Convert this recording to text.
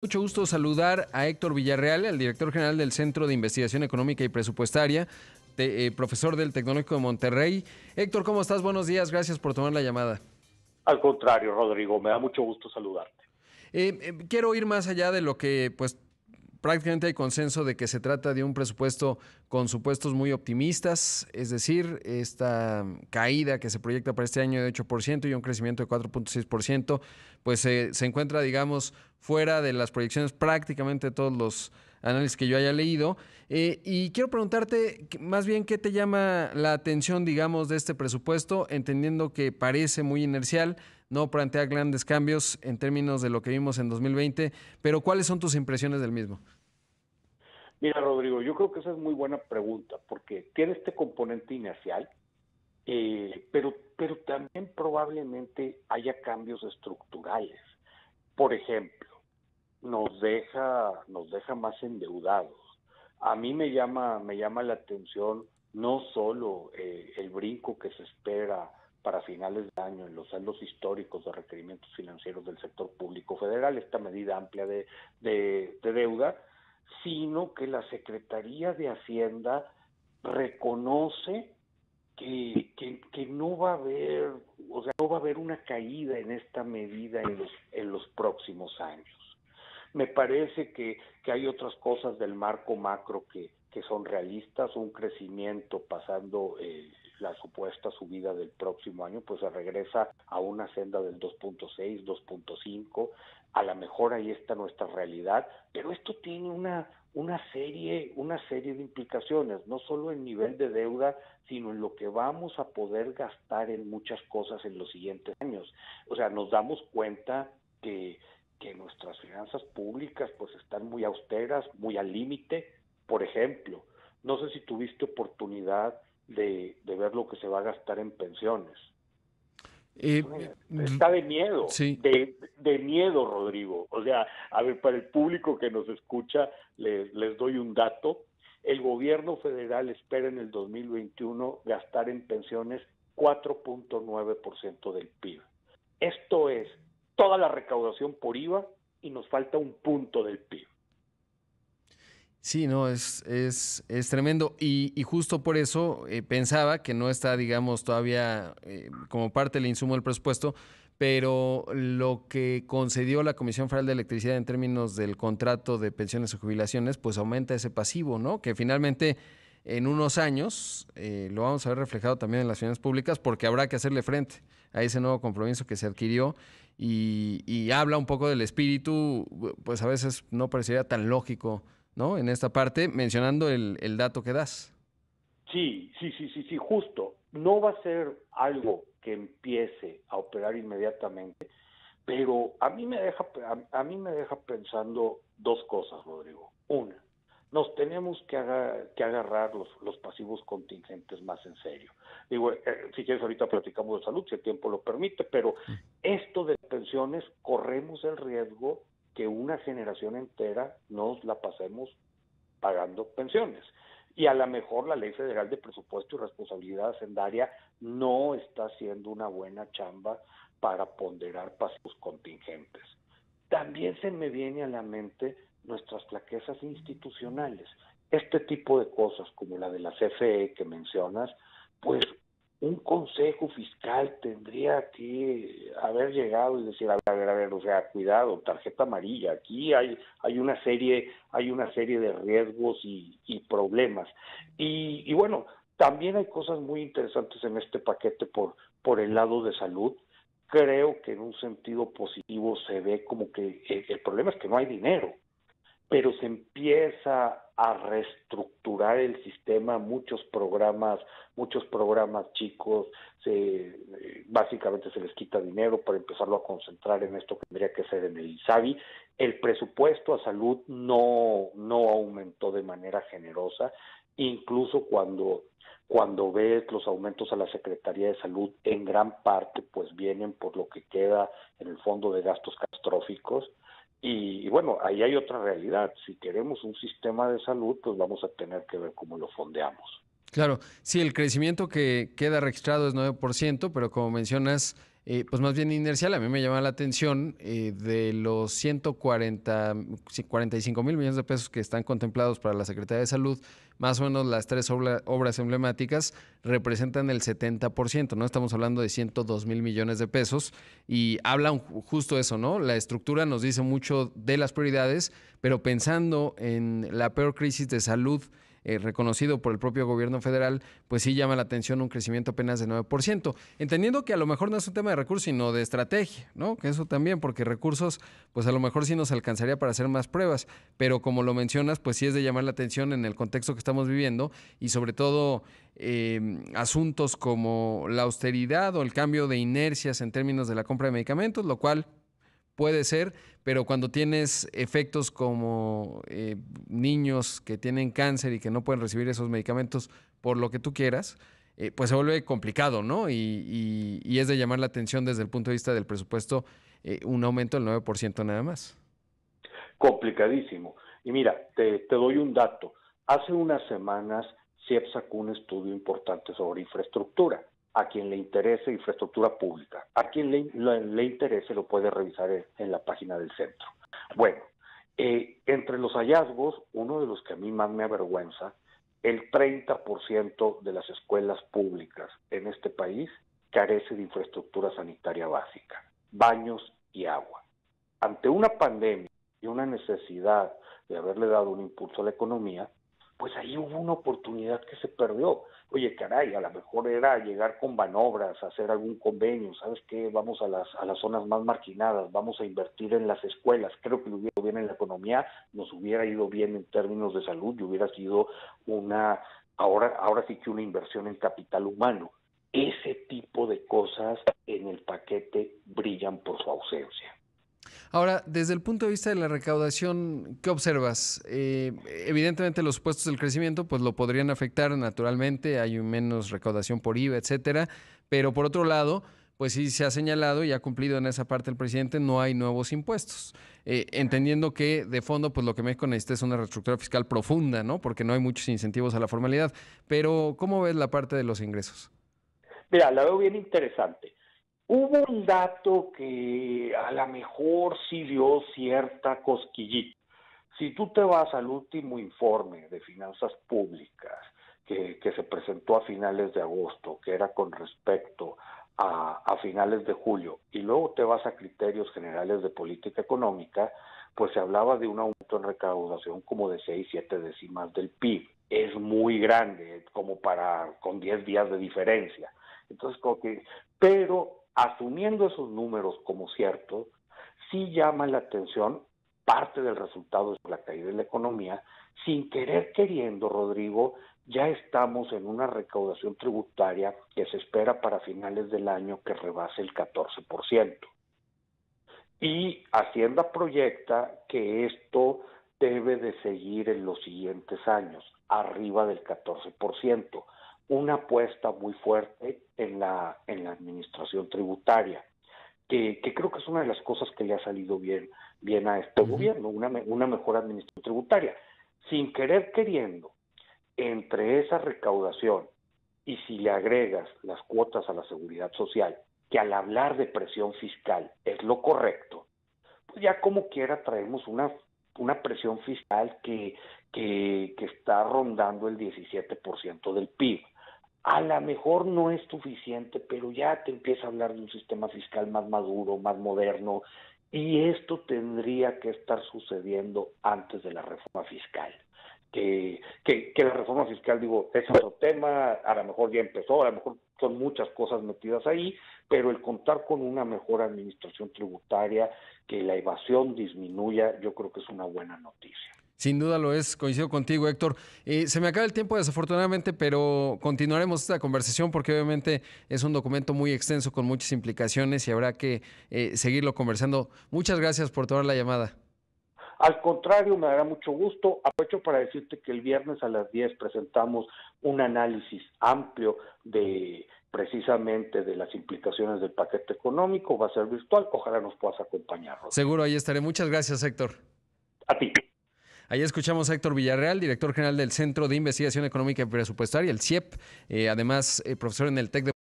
Mucho gusto saludar a Héctor Villarreal, el director general del Centro de Investigación Económica y Presupuestaria, profesor del Tecnológico de Monterrey. Héctor, ¿cómo estás? Buenos días, gracias por tomar la llamada. Al contrario, Rodrigo, me da mucho gusto saludarte. Quiero ir más allá de lo que, pues, prácticamente hay consenso de que se trata de un presupuesto con supuestos muy optimistas, es decir, esta caída que se proyecta para este año de 8% y un crecimiento de 4.6%, pues se encuentra, digamos, fuera de las proyecciones prácticamente de todos los análisis que yo haya leído. Y quiero preguntarte más bien qué te llama la atención, digamos, de este presupuesto, entendiendo que parece muy inercial, no plantea grandes cambios en términos de lo que vimos en 2020, pero ¿cuáles son tus impresiones del mismo? Mira, Rodrigo, yo creo que esa es muy buena pregunta, porque tiene este componente inercial, pero también probablemente haya cambios estructurales. Por ejemplo, nos deja más endeudados. A mí me llama la atención no solo el brinco que se espera para finales de año en los saldos históricos de requerimientos financieros del sector público federal, esta medida amplia de deuda, sino que la Secretaría de Hacienda reconoce que no va a haber, o sea, no va a haber una caída en esta medida en los próximos años. Me parece que hay otras cosas del marco macro que son realistas, un crecimiento pasando la supuesta subida del próximo año, pues se regresa a una senda del 2.6, 2.5, a lo mejor ahí está nuestra realidad, pero esto tiene una serie de implicaciones, no solo en nivel de deuda, sino en lo que vamos a poder gastar en muchas cosas en los siguientes años. O sea, nos damos cuenta que nuestras finanzas públicas pues están muy austeras, muy al límite. Por ejemplo, no sé si tuviste oportunidad de ver lo que se va a gastar en pensiones. Eh, Está de miedo, sí, de miedo, Rodrigo. O sea, a ver, para el público que nos escucha, les doy un dato. El gobierno federal espera en el 2021 gastar en pensiones 4.9% del PIB. Esto es toda la recaudación por IVA y nos falta un punto del PIB. sí, no, es tremendo. Y justo por eso pensaba que no está, digamos, todavía como parte del insumo del presupuesto, pero lo que concedió la Comisión Federal de Electricidad en términos del contrato de pensiones o jubilaciones, pues aumenta ese pasivo, ¿no? Que finalmente en unos años lo vamos a ver reflejado también en las finanzas públicas porque habrá que hacerle frente a ese nuevo compromiso que se adquirió y habla un poco del espíritu, pues a veces no parecería tan lógico, ¿no? En esta parte, mencionando el dato que das. Sí, sí, sí, sí, sí, justo. No va a ser algo que empiece a operar inmediatamente, pero a mí me deja pensando dos cosas, Rodrigo. Una, nos tenemos que agarrar los pasivos contingentes más en serio. Digo, si quieres ahorita platicamos de salud, si el tiempo lo permite, pero esto de pensiones corremos el riesgo que una generación entera nos la pasemos pagando pensiones. Y a lo mejor la Ley Federal de Presupuesto y Responsabilidad Hacendaria no está haciendo una buena chamba para ponderar pasivos contingentes. También se me viene a la mente nuestras flaquezas institucionales. Este tipo de cosas, como la de la CFE que mencionas, pues un consejo fiscal tendría que haber llegado y decir, a ver, o sea, cuidado, tarjeta amarilla, aquí hay una serie de riesgos y problemas. Y bueno, también hay cosas muy interesantes en este paquete por el lado de salud. Creo que en un sentido positivo se ve como que el problema es que no hay dinero, pero se empieza a reestructurar el sistema, muchos programas chicos, básicamente se les quita dinero para empezarlo a concentrar en esto que tendría que ser en el ISABI. El presupuesto a salud no aumentó de manera generosa, incluso cuando ves los aumentos a la Secretaría de Salud, en gran parte pues vienen por lo que queda en el fondo de gastos catastróficos. Y bueno, ahí hay otra realidad. Si queremos un sistema de salud, pues vamos a tener que ver cómo lo fondeamos. Claro, sí, el crecimiento que queda registrado es 9%, pero como mencionas, pues más bien inercial. A mí me llama la atención de los 45 mil millones de pesos que están contemplados para la Secretaría de Salud, más o menos las tres obras emblemáticas representan el 70%, ¿no? Estamos hablando de 102 mil millones de pesos y hablan justo eso, ¿no? La estructura nos dice mucho de las prioridades, pero pensando en la peor crisis de salud reconocido por el propio gobierno federal, pues sí llama la atención un crecimiento apenas de 9%, entendiendo que a lo mejor no es un tema de recursos, sino de estrategia, ¿no? Que eso también, porque recursos, pues a lo mejor sí nos alcanzaría para hacer más pruebas, pero como lo mencionas, pues sí es de llamar la atención en el contexto que estamos viviendo y sobre todo asuntos como la austeridad o el cambio de inercias en términos de la compra de medicamentos, lo cual puede ser, pero cuando tienes efectos como niños que tienen cáncer y que no pueden recibir esos medicamentos por lo que tú quieras, pues se vuelve complicado, ¿no? Y es de llamar la atención desde el punto de vista del presupuesto un aumento del 9% nada más. Complicadísimo. Y mira, te doy un dato. Hace unas semanas CIEP sacó un estudio importante sobre infraestructura. A quien le interese, infraestructura pública. A quien le interese lo puede revisar en la página del centro. Bueno, entre los hallazgos, uno de los que a mí más me avergüenza, el 30% de las escuelas públicas en este país carece de infraestructura sanitaria básica, baños y agua. Ante una pandemia y una necesidad de haberle dado un impulso a la economía, pues ahí hubo una oportunidad que se perdió. Oye, caray, a lo mejor era llegar con Banobras, hacer algún convenio, ¿sabes qué? Vamos a las zonas más marginadas, vamos a invertir en las escuelas. Creo que le hubiera ido bien en la economía, nos hubiera ido bien en términos de salud y hubiera sido ahora sí que una inversión en capital humano. Ese tipo de cosas en el paquete brillan por su ausencia. Ahora, desde el punto de vista de la recaudación, ¿qué observas? Evidentemente los supuestos del crecimiento pues lo podrían afectar naturalmente, hay menos recaudación por IVA, etcétera, pero por otro lado, pues sí se ha señalado y ha cumplido en esa parte el presidente, no hay nuevos impuestos. Entendiendo que de fondo pues lo que México necesita es una reestructura fiscal profunda, ¿no? Porque no hay muchos incentivos a la formalidad. Pero, ¿cómo ves la parte de los ingresos? Mira, la veo bien interesante. Hubo un dato que a lo mejor sí dio cierta cosquillita. Si tú te vas al último informe de finanzas públicas que se presentó a finales de agosto, que era con respecto a finales de julio, y luego te vas a criterios generales de política económica, pues se hablaba de un aumento en recaudación como de 6, 7 décimas del PIB. Es muy grande, como con 10 días de diferencia. Entonces, pero asumiendo esos números como ciertos, sí llama la atención parte del resultado de la caída de la economía. Sin querer queriendo, Rodrigo, ya estamos en una recaudación tributaria que se espera para finales del año que rebase el 14%. Y Hacienda proyecta que esto debe de seguir en los siguientes años, arriba del 14%. Una apuesta muy fuerte en la administración tributaria, que creo que es una de las cosas que le ha salido bien a este gobierno, una mejor administración tributaria. Sin querer queriendo, entre esa recaudación y si le agregas las cuotas a la seguridad social, que al hablar de presión fiscal es lo correcto, pues ya como quiera traemos una presión fiscal que está rondando el 17% del PIB. A lo mejor no es suficiente, pero ya te empieza a hablar de un sistema fiscal más maduro, más moderno, y esto tendría que estar sucediendo antes de la reforma fiscal. Que la reforma fiscal, digo, es otro tema, a lo mejor ya empezó, a lo mejor son muchas cosas metidas ahí, pero el contar con una mejor administración tributaria, que la evasión disminuya, yo creo que es una buena noticia. Sin duda lo es, coincido contigo, Héctor. Se me acaba el tiempo desafortunadamente, pero continuaremos esta conversación porque obviamente es un documento muy extenso con muchas implicaciones y habrá que seguirlo conversando. Muchas gracias por tomar la llamada. Al contrario, me dará mucho gusto. Aprovecho para decirte que el viernes a las 10 presentamos un análisis amplio precisamente de las implicaciones del paquete económico. Va a ser virtual. Ojalá nos puedas acompañar, Rodrigo. Seguro, ahí estaré. Muchas gracias, Héctor. A ti. Ahí escuchamos a Héctor Villarreal, director general del Centro de Investigación Económica y Presupuestaria, el CIEP, además profesor en el TEC de